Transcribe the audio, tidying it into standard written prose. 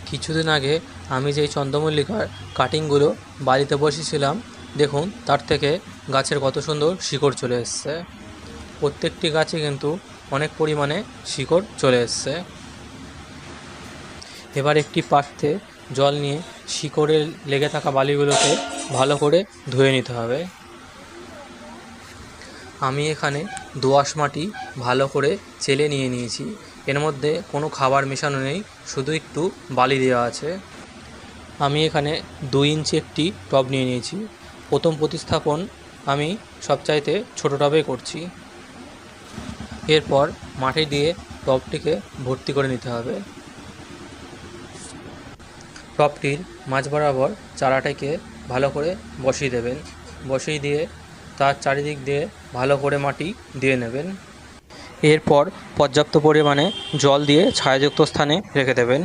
কিছুদিন আগে আমি যেই চন্দ্রমল্লিকার কাটিংগুলো বাড়িতে বসিয়েছিলাম, দেখুন তার থেকে গাছের কত সুন্দর শিকড় চলে এসছে। প্রত্যেকটি গাছে কিন্তু অনেক পরিমাণে শিকড় চলে এসছে। এবার একটি পাত্রে জল নিয়ে শিকড়ে লেগে থাকা বালিগুলোকে ভালো করে ধুয়ে নিতে হবে। আমি এখানে দোআঁশ মাটি ভালো করে চেলে নিয়ে নিয়েছি। এর মধ্যে কোনো খাবার মেশানো নেই, শুধু একটু বালি দেওয়া আছে। আমি এখানে 2 ইঞ্চি একটি টব নিয়ে নিয়েছি। প্রথম প্রতিস্থাপন আমি সবচাইতে ছোটো টবে করছি। এরপর মাটি দিয়ে টবটিকে ভর্তি করে নিতে হবে। টবটির মাঝ বরাবর চারাটাকে ভালো করে বসিয়ে দেবেন। বসিয়ে দিয়ে তার চারিদিক দিয়ে ভালো করে মাটি দিয়ে নেবেন। এরপর পর্যাপ্ত পরিমাণে জল দিয়ে ছায়াযুক্ত স্থানে রেখে দেবেন।